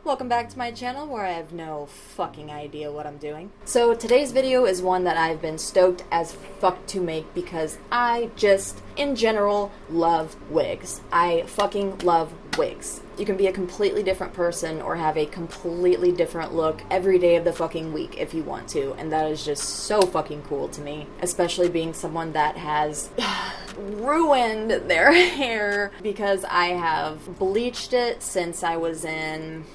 welcome back to my channel where I have no fucking idea what I'm doing. So today's video is one that I've been stoked as fuck to make because I just, in general, love wigs. I fucking love wigs. You can be a completely different person or have a completely different look every day of the fucking week if you want to, and that is just so fucking cool to me, especially being someone that has ruined their hair because I have bleached it since I was in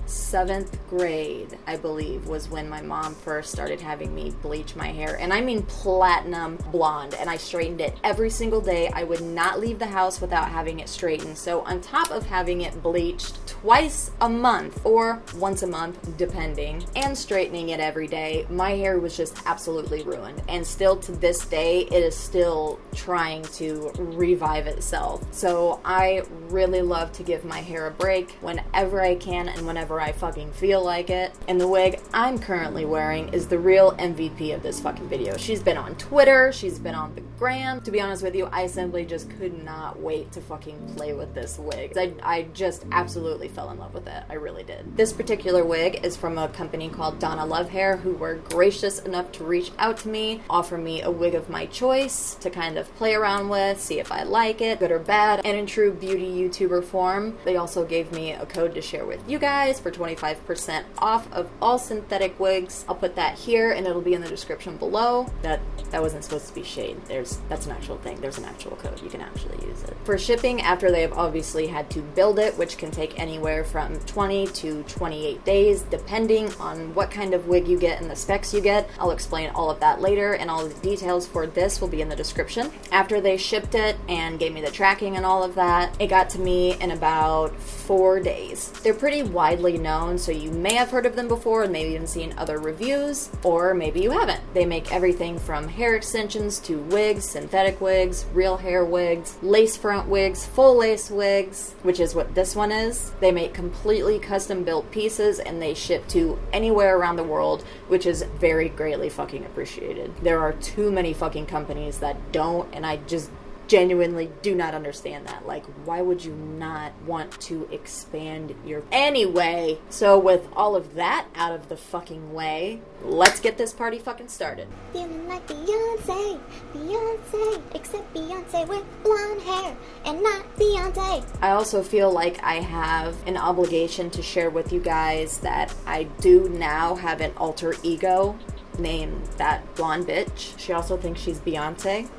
7th grade, I believe, was when my mom first started having me bleach my hair. And I mean platinum blonde. And I straightened it every single day. I would not leave the house without having it straightened. So on top of having it bleached twice a month, or once a month, depending, and straightening it every day, my hair was just absolutely ruined. And still to this day, it is still trying to revive itself. So I really love to give my hair a break whenever I can and whenever I fucking feel like it. And the wig I'm currently wearing is the real MVP of this fucking video. She's been on Twitter, she's been on the gram. To be honest with you, I simply just could not wait to fucking play with this wig. I just absolutely fell in love with it. I really did. This particular wig is from a company called Donna Love Hair, who were gracious enough to reach out to me, offer me a wig of my choice to kind of play around with, see if I like it, good or bad. And in true beauty YouTuber form, they also gave me a code to share with you guys for 25% off of all synthetic wigs. I'll put that here and it'll be in the description below. That wasn't supposed to be shade. That's an actual thing. There's an actual code. You can actually use it. For shipping, after they have obviously had to build it, which can take anywhere from 20 to 28 days, depending on what kind of wig you get and the specs you get. I'll explain all of that later, and all the details for this will be in the description. After they shipped it and gave me the tracking and all of that, it got to me in about 4 days. They're pretty widely known, so you may have heard of them before and maybe even seen other reviews, or maybe you haven't. They make everything from hair extensions to wigs, synthetic wigs, real hair wigs, lace front wigs, full lace wigs, which is what this one is. They make completely custom built pieces and they ship to anywhere around the world, which is very greatly fucking appreciated. There are too many fucking companies that don't, and I just genuinely do not understand that. Like, why would you not want to expand your... Anyway, so with all of that out of the fucking way, let's get this party fucking started. Feeling like Beyonce, Beyonce, except Beyonce with blonde hair and not Beyonce. I also feel like I have an obligation to share with you guys that I do now have an alter ego named that blonde bitch. She also thinks she's Beyonce.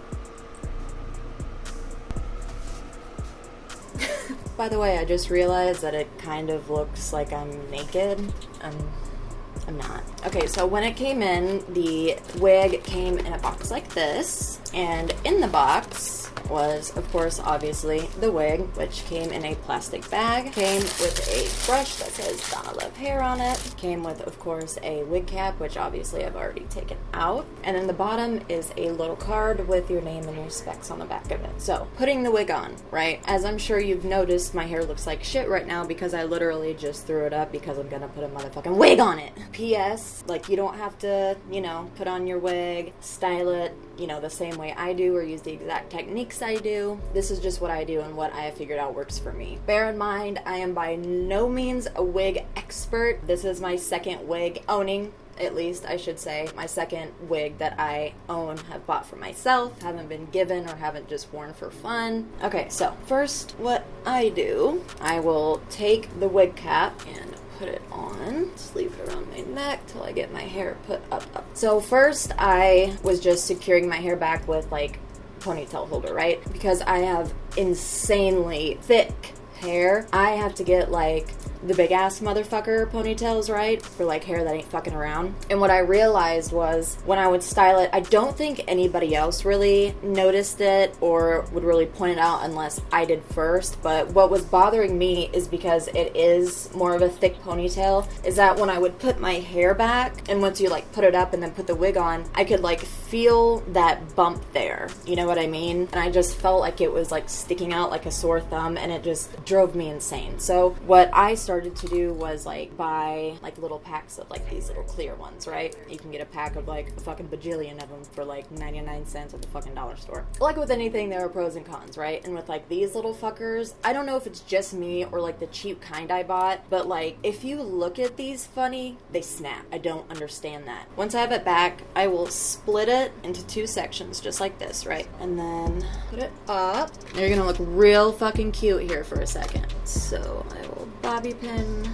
By the way, I just realized that it kind of looks like I'm naked. I'm not. Okay, so when it came in, the wig came in a box like this, and in the box was, of course, obviously, the wig, which came in a plastic bag, came with a brush that says Donna Love Hair on it, came with, of course, a wig cap, which obviously I've already taken out, and then the bottom is a little card with your name and your specs on the back of it. So, putting the wig on, right? As I'm sure you've noticed, my hair looks like shit right now because I literally just threw it up because I'm gonna put a motherfucking wig on it. P.S. Like, you don't have to, you know, put on your wig, style it, you know, the same way I do or use the exact techniques I do. This is just what I do and what I have figured out works for me. Bear in mind, I am by no means a wig expert. This is my second wig owning, at least I should say, my second wig that I own, have bought for myself, haven't been given or haven't just worn for fun. Okay, so first what I do, I will take the wig cap and put it on, just leave it around my neck till I get my hair put up. So first I was just securing my hair back with like ponytail holder, right? Because I have insanely thick hair, I have to get like the big ass motherfucker ponytails, right? For like hair that ain't fucking around. And what I realized was when I would style it, I don't think anybody else really noticed it or would really point it out unless I did first. But what was bothering me is because it is more of a thick ponytail, is that when I would put my hair back and once you like put it up and then put the wig on, I could like feel that bump there. You know what I mean? And I just felt like it was like sticking out like a sore thumb and it just drove me insane. So what I started started to do was like buy like little packs of like these little clear ones, right? You can get a pack of like a fucking bajillion of them for like 99 cents at the fucking dollar store. Like with anything, there are pros and cons, right? And with like these little fuckers, I don't know if it's just me or like the cheap kind I bought, but like if you look at these funny, they snap. I don't understand that. Once I have it back, I will split it into 2 sections just like this, right? And then put it up. Now you're gonna look real fucking cute here for a second. So I will bobby pin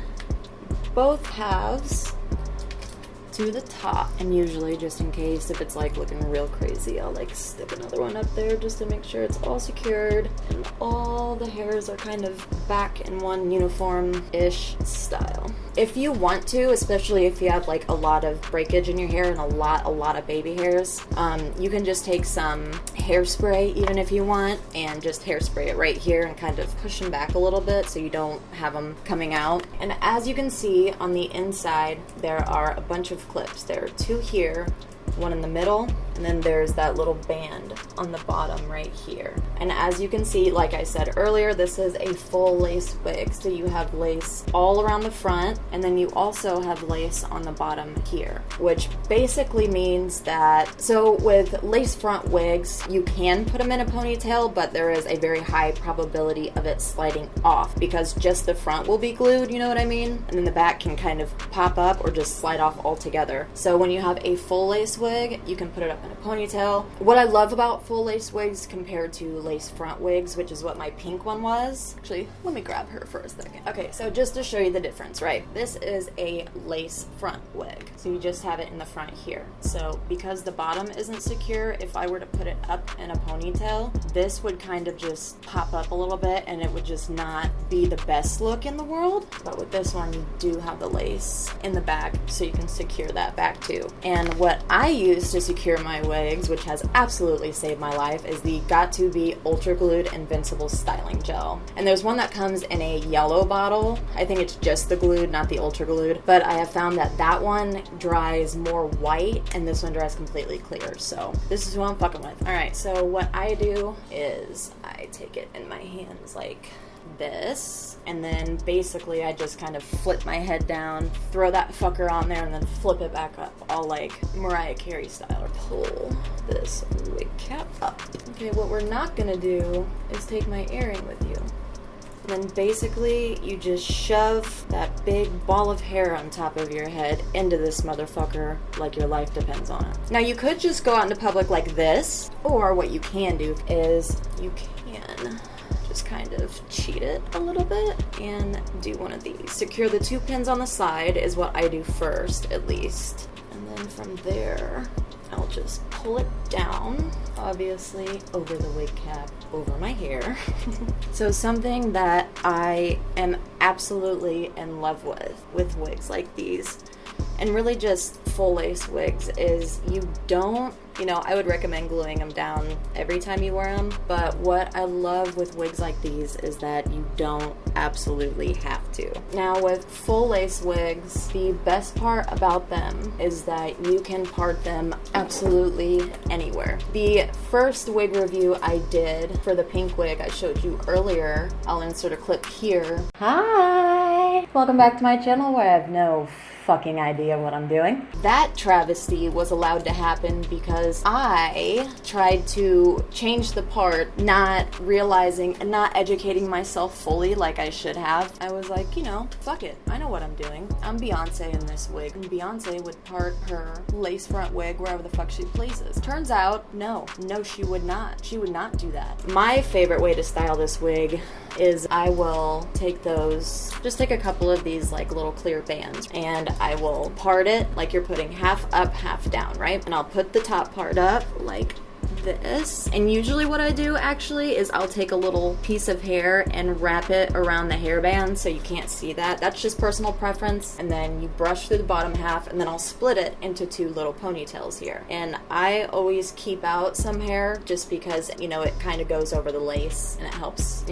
both halves to the top, and usually just in case if it's like looking real crazy, I'll like stick another one up there just to make sure it's all secured and all the hairs are kind of back in one uniform-ish style. If you want to, especially if you have like a lot of breakage in your hair and a lot of baby hairs, you can just take some hairspray even if you want, and just hairspray it right here and kind of push them back a little bit so you don't have them coming out. And as you can see on the inside, there are a bunch of clips. There are 2 here, 1 in the middle, and then there's that little band on the bottom right here. And as you can see, like I said earlier, this is a full lace wig. So you have lace all around the front, and then you also have lace on the bottom here, which basically means that, so with lace front wigs, you can put them in a ponytail, but there is a very high probability of it sliding off because just the front will be glued, you know what I mean? And then the back can kind of pop up or just slide off altogether. So when you have a full lace wig, you can put it up in a ponytail. What I love about full lace wigs compared to lace front wigs, which is what my pink one was. Actually, let me grab her for a second. Okay, so just to show you the difference, right? This is a lace front wig. So you just have it in the front here. So because the bottom isn't secure, if I were to put it up in a ponytail, this would kind of just pop up a little bit and it would just not be the best look in the world. But with this one, you do have the lace in the back so you can secure that back too. And what I use to secure my wigs, which has absolutely saved my life, is the Got2b Ultra Glued Invincible Styling Gel. And there's one that comes in a yellow bottle. I think it's just the glued, not the ultra glued. But I have found that that one dries more white and this one dries completely clear. So this is who I'm fucking with. Alright, so what I do is I take it in my hands like this, and then basically I just kind of flip my head down, throw that fucker on there, and then flip it back up, all like Mariah Carey style, or pull this wig cap up. Okay, what we're not gonna do is take my earring with you. And then basically you just shove that big ball of hair on top of your head into this motherfucker like your life depends on it. Now you could just go out into public like this, or what you can do is you can just kind of cheat it a little bit and do one of these. Secure the 2 pins on the side is what I do first, at least. And then from there, I'll just pull it down, obviously over the wig cap, over my hair. So something that I am absolutely in love with wigs like these, and really just full lace wigs, is you don't, I would recommend gluing them down every time you wear them, but what I love with wigs like these is that you don't absolutely have to. Now with full lace wigs, the best part about them is that you can part them absolutely anywhere. The first wig review I did for the pink wig I showed you earlier, I'll insert a clip here. Hi! Welcome back to my channel where I have no fucking idea what I'm doing. That travesty was allowed to happen because I tried to change the part, not realizing and not educating myself fully like I should have. I was like, fuck it. I know what I'm doing. I'm Beyonce in this wig. And Beyonce would part her lace front wig wherever the fuck she pleases. Turns out, no, she would not. She would not do that. My favorite way to style this wig is I will take a couple of these like little clear bands, and I will part it like you're putting half up, half down, right? And I'll put the top part up like this. And usually what I do actually is I'll take a little piece of hair and wrap it around the hairband so you can't see that. That's just personal preference. And then you brush through the bottom half, and then I'll split it into 2 little ponytails here. And I always keep out some hair just because, it kind of goes over the lace and it helps,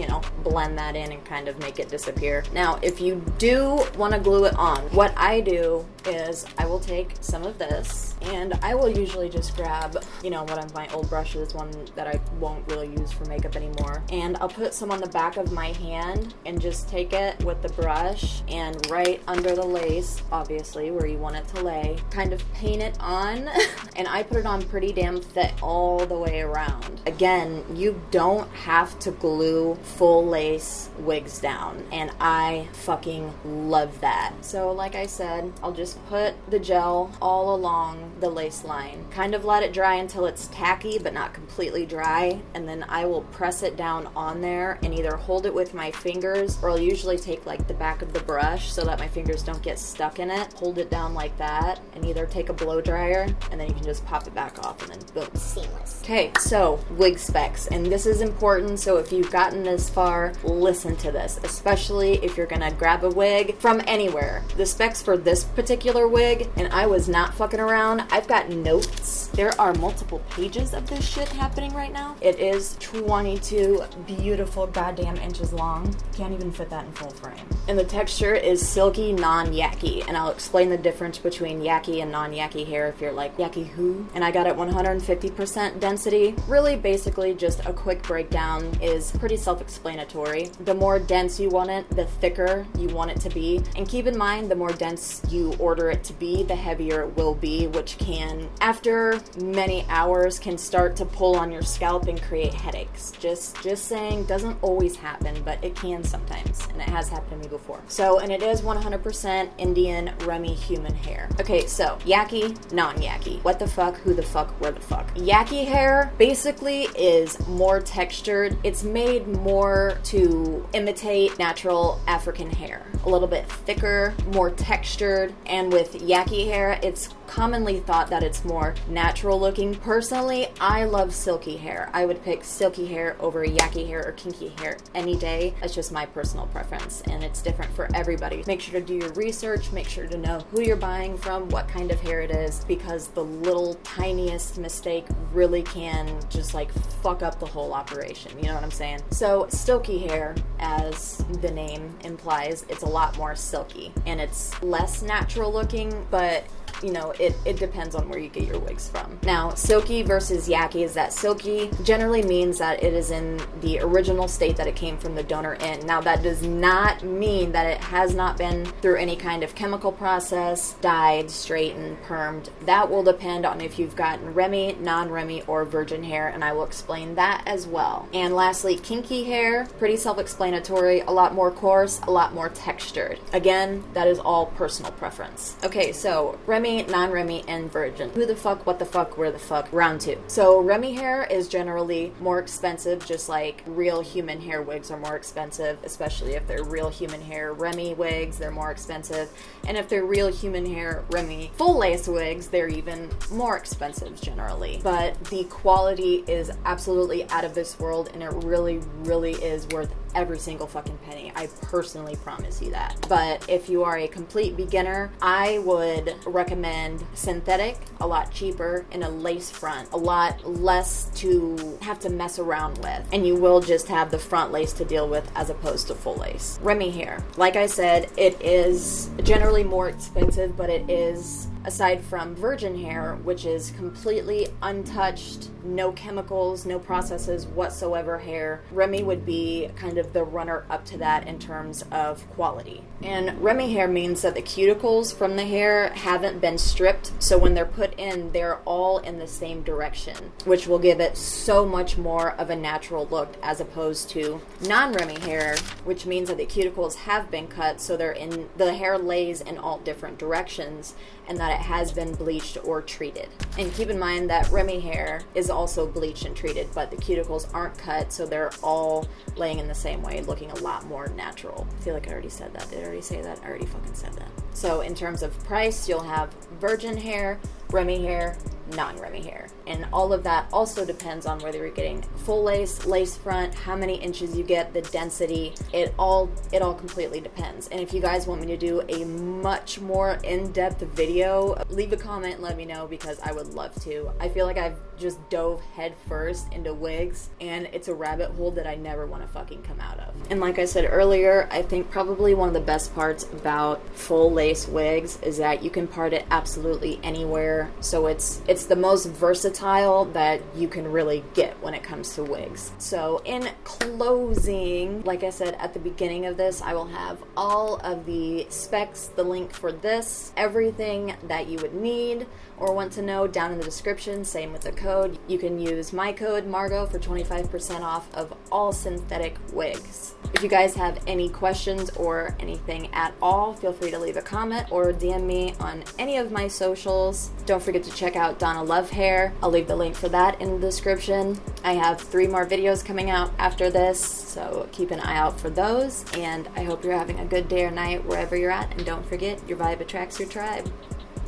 blend that in and kind of make it disappear. Now, if you do want to glue it on, what I do is I will take some of this, and I will usually just grab, one of my old brushes brush is one that I won't really use for makeup anymore. And I'll put some on the back of my hand and just take it with the brush and right under the lace, obviously, where you want it to lay, kind of paint it on. And I put it on pretty damn thick all the way around. Again, you don't have to glue full lace wigs down, and I fucking love that. So like I said, I'll just put the gel all along the lace line, kind of let it dry until it's tacky but not completely dry, and then I will press it down on there and either hold it with my fingers, or I'll usually take like the back of the brush so that my fingers don't get stuck in it, hold it down like that, and either take a blow dryer and then you can just pop it back off and then boom. Seamless. Okay, so wig specs, and this is important, so if you've gotten this far, listen to this, especially if you're gonna grab a wig from anywhere. The specs for this particular wig, and I was not fucking around, I've got notes. There are multiple pages of this shit happening right now. It is 22 beautiful goddamn inches long. Can't even fit that in full frame. And the texture is silky non-yaki, and I'll explain the difference between yaki and non-yaki hair if you're like, yaki who? And I got it 150% density. Really, basically, just a quick breakdown is pretty self-explanatory. The more dense you want it, the thicker you want it to be. And keep in mind, the more dense you order it to be, the heavier it will be, which can, after many hours, can start to pull on your scalp and create headaches. Just saying, doesn't always happen, but it can sometimes, and it has happened to me before. So, and it is 100% Indian Remy human hair. Okay, so yaki, non-yaki. What the fuck, who the fuck, where the fuck? Yaki hair basically is more textured. It's made more to imitate natural African hair. A little bit thicker, more textured, and with yaki hair, it's commonly thought that it's more natural looking. Personally, I love silky hair. I would pick silky hair over yaki hair or kinky hair any day. That's just my personal preference, and it's different for everybody. Make sure to do your research, make sure to know who you're buying from, what kind of hair it is, because the little tiniest mistake really can just like fuck up the whole operation, you know what I'm saying? So silky hair, as the name implies, it's a lot more silky, and it's less natural looking, but you know, it depends on where you get your wigs from. Now, silky versus yaki is that silky generally means that it is in the original state that it came from the donor in. Now, that does not mean that it has not been through any kind of chemical process, dyed, straightened, permed. That will depend on if you've gotten Remy, non-Remy, or virgin hair, and I will explain that as well. And lastly, kinky hair, pretty self-explanatory, a lot more coarse, a lot more textured. Again, that is all personal preference. Okay, so Remy, non-Remy, and virgin. Who the fuck, what the fuck, where the fuck? Round two. So Remy hair is generally more expensive, just like real human hair wigs are more expensive, especially if they're real human hair Remy wigs, they're more expensive. And if they're real human hair Remy full lace wigs, they're even more expensive generally. But the quality is absolutely out of this world, and it really, really is worth every single fucking penny. I personally promise you that. But if you are a complete beginner, I would recommend synthetic, a lot cheaper, and a lace front, a lot less to have to mess around with, and you will just have the front lace to deal with as opposed to full lace. Remy hair, like I said, it is generally more expensive, but it is, aside from virgin hair, which is completely untouched, no chemicals, no processes whatsoever hair, Remy would be kind of the runner up to that in terms of quality. And Remy hair means that the cuticles from the hair haven't been stripped, so when they're put in, they're all in the same direction, which will give it so much more of a natural look as opposed to non-Remy hair, which means that the cuticles have been cut, so the hair lays in all different directions, and that it has been bleached or treated. And keep in mind that Remy hair is also bleached and treated, but the cuticles aren't cut, so they're all laying in the same way, looking a lot more natural. I feel like I already said that. Did I already say that? I already fucking said that. So in terms of price, you'll have virgin hair, Remy hair, non-Remy hair. And all of that also depends on whether you're getting full lace, lace front, how many inches you get, the density. It all completely depends. And if you guys want me to do a much more in-depth video, leave a comment and let me know, because I would love to. I feel like I've just dove head first into wigs, and it's a rabbit hole that I never want to fucking come out of. And like I said earlier, I think probably one of the best parts about full lace wigs is that you can part it absolutely anywhere. So it's it's the most versatile that you can really get when it comes to wigs. So in closing, like I said at the beginning of this, I will have all of the specs, the link for this, everything that you would need or want to know down in the description. Same with the code. You can use my code Margo for 25% off of all synthetic wigs. If you guys have any questions or anything at all, feel free to leave a comment or DM me on any of my socials. Don't forget to check out Donna Love Hair. I'll leave the link for that in the description. I have 3 more videos coming out after this, so keep an eye out for those. And I hope you're having a good day or night wherever you're at. And don't forget, your vibe attracts your tribe.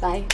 Bye.